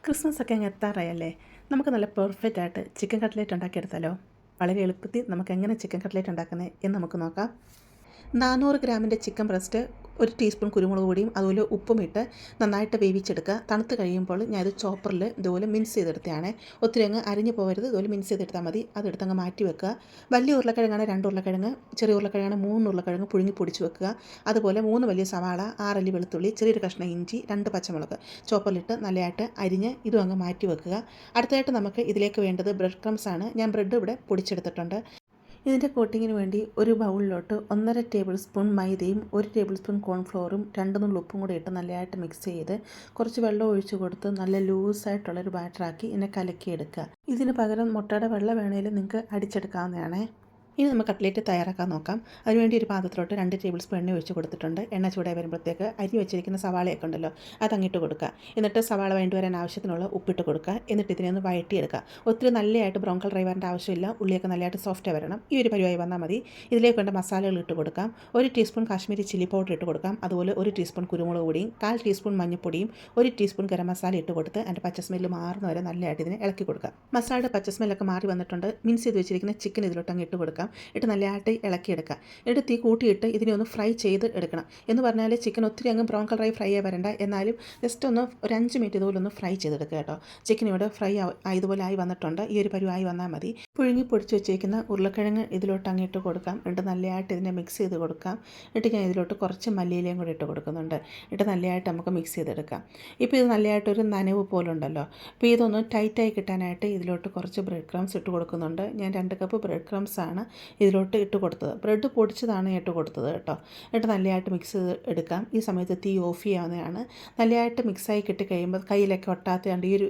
Christmas ഒക്കെ അങ്ങ് എത്താറായല്ലേ. നമുക്ക് നല്ല പെർഫെക്റ്റ് ആയിട്ട് ചിക്കൻ കട്ട്ലേറ്റ് ഉണ്ടാക്കിയെടുത്താലോ. വളരെ എളുപ്പത്തിൽ നമുക്ക് എങ്ങനെ ചിക്കൻ കട്ട്ലേറ്റ് ഉണ്ടാക്കുന്നത് എന്ന് നമുക്ക് നോക്കാം. 400 ഗ്രാമിൻ്റെ ചിക്കൻ ബ്രസ്റ്റ്, 1 ടീസ്പൂൺ കുരുമുളക് പൊടിയും അതുപോലെ ഉപ്പും ഇട്ട് നന്നായിട്ട് വേവിച്ചെടുക്കുക. തണുത്ത് കഴിയുമ്പോൾ ഞാനത് ചോപ്പറിൽ ഇതുപോലെ മിൻസ് ചെയ്തെടുത്തതാണ്. ഒത്തിരി അങ്ങ് അരിഞ്ഞു പോകരുത്, ഇതുപോലെ മിൻസ് ചെയ്തെടുത്താൽ മതി. അതെടുത്തങ്ങ് മാറ്റി വെക്കുക. വലിയ ഉരുളക്കിഴങ്ങാണ് 2 ഉരുളക്കിഴങ്ങ്, ചെറിയ ഉരുളക്കിഴങ്ങാണ് 3 ഉരുളക്കിഴങ്ങ് പുഴുങ്ങി പൊടിച്ച് വെക്കുക. അതുപോലെ 3 വലിയ സവാള, 6 അല്ലി വെളുത്തുള്ളി, ചെറിയൊരു കഷ്ണം ഇഞ്ചി, 2 പച്ചമുളക് ചോപ്പറിലിട്ട് നല്ലതായിട്ട് അരിഞ്ഞ് ഇതും അങ്ങ് മാറ്റി വെക്കുക. അടുത്തതായിട്ട് നമുക്ക് ഇതിലേക്ക് വേണ്ടത് ബ്രെഡ് ക്രംസ് ആണ്. ഞാൻ ബ്രെഡ് ഇവിടെ പൊടിച്ചെടുത്തിട്ടുണ്ട്. ഇതിൻ്റെ കോട്ടിങ്ങിന് വേണ്ടി ഒരു ബൗളിലോട്ട് 1.5 ടേബിൾ സ്പൂൺ മൈദയും 1 ടേബിൾ സ്പൂൺ കോൺഫ്ലോറും 2 നുള്ളി ഉപ്പും കൂടി ഇട്ട് നല്ലതായിട്ട് മിക്സ് ചെയ്ത് കുറച്ച് വെള്ളം ഒഴിച്ച് കൊടുത്ത് നല്ല ലൂസായിട്ടുള്ളൊരു ബാറ്ററാക്കി ഇതിനെ കലക്കിയെടുക്കുക. ഇതിന് പകരം മുട്ടയുടെ വെള്ള വേണേലും നിങ്ങൾക്ക് അടിച്ചെടുക്കാവുന്നതാണ്. ഇനി നമുക്ക് കട്ട്ലേറ്റ് തയ്യാറാക്കാൻ നോക്കാം. അതിനുവേണ്ടി ഒരു പാത്രത്തിലോട്ട് 2 ടേബിൾ സ്പൂൺ എണ്ണ ഒഴിച്ച് കൊടുത്തിട്ടുണ്ട്. എണ്ണ ചൂടായി വരുമ്പോഴത്തേക്ക് അരി വെച്ചിരിക്കുന്ന സവാളയൊക്കെ ഉണ്ടല്ലോ, അതങ്ങിട്ട് കൊടുക്കുക. എന്നിട്ട് സവാള വേണ്ടി വരാൻ ആവശ്യത്തിനുള്ള ഉപ്പിട്ട് കൊടുക്കുക. എന്നിട്ട് ഇതിനെ ഒന്ന് വഴറ്റിയെടുക്കുക. ഒത്തിരി നല്ലതായിട്ട് ബ്രൗൺ കളർ വരേണ്ട ആവശ്യമില്ല. ഉള്ളിയൊക്കെ നല്ലതായിട്ട് സോഫ്റ്റ് വരണം. ഈ ഒരു പരിവായി വന്നാൽ മതി. ഇതിലേക്ക് വേണ്ട മസാലകൾ ഇട്ട് കൊടുക്കാം. 1 ടീസ്പൂൺ കാശ്മീരി ചില്ലി പൗഡർ ഇട്ട് കൊടുക്കാം. അതുപോലെ 1 ടീസ്പൂൺ കുരുമുളക് പൊടിയും 1/4 ടീസ്പൂൺ മഞ്ഞൾപ്പൊടിയും 1 ടീസ്പൂൺ ഗരം മസാല ഇട്ട് കൊടുത്ത് അതിൻ്റെ പച്ചസ്മെല്ല് മാറുന്ന വരെ നല്ലതായിട്ട് ഇതിനെ ഇളക്കി കൊടുക്കുക. മസാലയുടെ പച്ചസ്മെല്ലൊക്കെ മാറി വന്നിട്ടുണ്ട്. മിൻസ് ചെയ്ത് വെച്ചിരിക്കുന്ന ചിക്കൻ ഇതിലോട്ട് അങ്ങ് ഇട്ട് കൊടുക്കാം. ഇട്ട് നല്ലതായിട്ട് ഇളക്കിയെടുക്കുക. എന്നിട്ട് തീ കൂട്ടിയിട്ട് ഇതിനെ ഒന്ന് ഫ്രൈ ചെയ്ത് എടുക്കണം. എന്ന് പറഞ്ഞാൽ ചിക്കൻ ഒത്തിരി അങ്ങ് ബ്രൗൺ കളറായി ഫ്രൈ ആയി വരണ്ട. എന്നാലും ജസ്റ്റ് ഒന്ന് ഒരു 5 മിനിറ്റ് ഇതുപോലെ ഒന്ന് ഫ്രൈ ചെയ്തെടുക്കുക കേട്ടോ. ചിക്കൻ ഇവിടെ ഫ്രൈ ആയതുപോലെ ആയി വന്നിട്ടുണ്ട്. ഈ ഒരു പരുവായി വന്നാൽ മതി. പുഴുങ്ങി പൊടിച്ച് വെച്ചേക്കുന്ന ഉരുളക്കിഴങ്ങ് ഇതിലോട്ട് അങ്ങിട്ട് കൊടുക്കാം. എന്നിട്ട് നല്ലതായിട്ട് ഇതിനെ മിക്സ് ചെയ്ത് കൊടുക്കാം. എന്നിട്ട് ഞാൻ ഇതിലോട്ട് കുറച്ച് മല്ലിയിലയും കൂടി ഇട്ട് കൊടുക്കുന്നുണ്ട്. എന്നിട്ട് നല്ലതായിട്ട് നമുക്ക് മിക്സ് ചെയ്തെടുക്കാം. ഇപ്പോൾ ഇത് നല്ലതായിട്ടൊരു നനവ് പോലെ ഉണ്ടല്ലോ. അപ്പോൾ ഇതൊന്ന് ടൈറ്റായി കിട്ടാനായിട്ട് ഇതിലോട്ട് കുറച്ച് ബ്രെഡ് ക്രംസ് ഇട്ട് കൊടുക്കുന്നുണ്ട്. ഞാൻ 2 കപ്പ് ബ്രെഡ് ക്രംസ് ആണ് ഇതിലോട്ട് ഇട്ട് കൊടുത്തത്. ബ്രെഡ് പൊടിച്ചതാണ് ഇട്ട് കൊടുത്തത് കേട്ടോ. എന്നിട്ട് നല്ലതായിട്ട് മിക്സ് ചെയ്ത് എടുക്കാം. ഈ സമയത്ത് തീ ഓഫ് ചെയ്യാവുന്നതാണ്. നല്ലതായിട്ട് മിക്സായി കിട്ടിക്കഴിയുമ്പോൾ കയ്യിലൊക്കെ ഒട്ടാത്തതുകൊണ്ട് ഈ ഒരു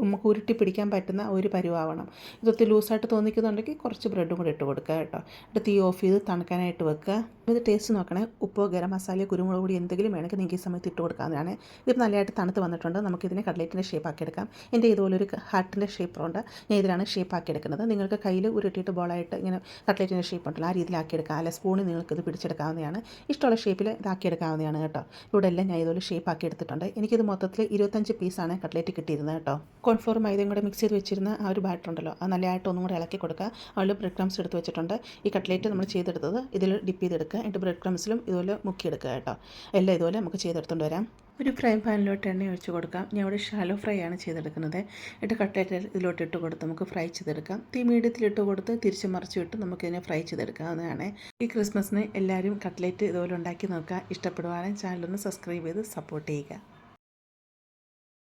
നമുക്ക് ഉരുട്ടി പിടിക്കാൻ പറ്റുന്ന ഒരു പരുവാവണം. ഇതൊത്തിരി ലൂസായിട്ട് തോന്നിക്കുന്നുണ്ടെങ്കിൽ കുറച്ച് ബ്രെഡും കൂടി ഇട്ട് കൊടുക്കുക കേട്ടോ. എന്നിട്ട് തീ ഓഫ് ചെയ്ത് തണുക്കാനായിട്ട് വെക്കുക. ഇത് ടേസ്റ്റ് നോക്കണേ. ഉപ്പോ ഗരം മസാലയോ കുരുമുളക് പൊടി എന്തെങ്കിലും വേണമെങ്കിൽ നിങ്ങൾക്ക് ഈ സമയത്ത് ഇട്ട് കൊടുക്കാവുന്നതാണ്. ഇതിപ്പോൾ നല്ലതായിട്ട് തണുത്ത് വന്നിട്ടുണ്ട്. നമുക്കിതിനെ കട്ട്ലേറ്റിൻ്റെ ഷേപ്പ് ആക്കി എടുക്കാം. എൻ്റെ ഇതുപോലൊരു ഹാർട്ടിൻ്റെ ഷേപ്പുണ്ട്. ഞാൻ ഇതിലാണ് ഷേപ്പ് ആക്കി എടുക്കുന്നത്. നിങ്ങൾക്ക് കയ്യിൽ ഉരുട്ടിയിട്ട് ബോളായിട്ട് ഇങ്ങനെ കട്ട്ലേറ്റിൻ്റെ ഷേപ്പ് ഉണ്ടല്ലോ, ആ രീതിയിലാക്കിയെടുക്കാം. അല്ല സ്പൂണിൽ നിങ്ങൾക്കിത് പിടിച്ചെടുക്കാവുന്നതാണ്. ഇഷ്ടമുള്ള ഷേപ്പിൽ ഇതാക്കിയെടുക്കാവുന്നതാണ് കേട്ടോ. ഇവിടെ എല്ലാം ഞാൻ ഇതുപോലെ ഷേപ്പ് ആക്കി എടുത്തിട്ടുണ്ട്. എനിക്കിത് മൊത്തത്തിൽ 25 പീസാണ് കട്ട്ലേറ്റ് കിട്ടിയിരുന്നത് കേട്ടോ. കോൺഫ്ലോർ മൈദയും കൂടെ മിക്സ് ചെയ്ത് വെച്ചിരുന്ന ആ ഒരു ബാറ്റർ ഉണ്ടല്ലോ, അത് നല്ലതായിട്ട് ഒന്നും കൂടെ ഇളക്കി കൊടുക്കുക. അതിൽ ബ്രെഡ് ക്രംസ് എടുത്ത് വെച്ചിട്ടുണ്ട്. ഈ കട്ട്ലേറ്റ് നമ്മൾ ചെയ്തെടുത്തത് ഇതിൽ ഡിപ്പ് ചെയ്തെടുക്കുക. എന്നിട്ട് ബ്രെഡ് ക്രംസിലും ഇതുപോലെ മുക്കിയെടുക്കുക കേട്ടോ. എല്ലാം ഇതുപോലെ നമുക്ക് ചെയ്തെടുത്തുകൊണ്ട് വരാം. ഒരു ഫ്രൈ പാനിലോട്ട് എണ്ണ ഒഴിച്ച് കൊടുക്കാം. ഞാൻ ഇവിടെ ഷാലോ ഫ്രൈ ആണ് ചെയ്തെടുക്കുന്നത്. എന്നിട്ട് കട്ട്ലേറ്റ് ഇതിലോട്ട് ഇട്ട് കൊടുത്ത് നമുക്ക് ഫ്രൈ ചെയ്തെടുക്കാം. തീ മീഡിയത്തിലിട്ട് കൊടുത്ത് തിരിച്ച് മറിച്ച് വിട്ട് നമുക്കിതിനെ ഫ്രൈ ചെയ്തെടുക്കാവുന്നതാണ്. ഈ ക്രിസ്മസിന് എല്ലാവരും കട്ട്ലേറ്റ് ഇതുപോലെ ഉണ്ടാക്കി നോക്കുക. ഇഷ്ടപ്പെടുവാണെങ്കിൽ ചാനലൊന്ന് സബ്സ്ക്രൈബ് ചെയ്ത് സപ്പോർട്ട് ചെയ്യുക.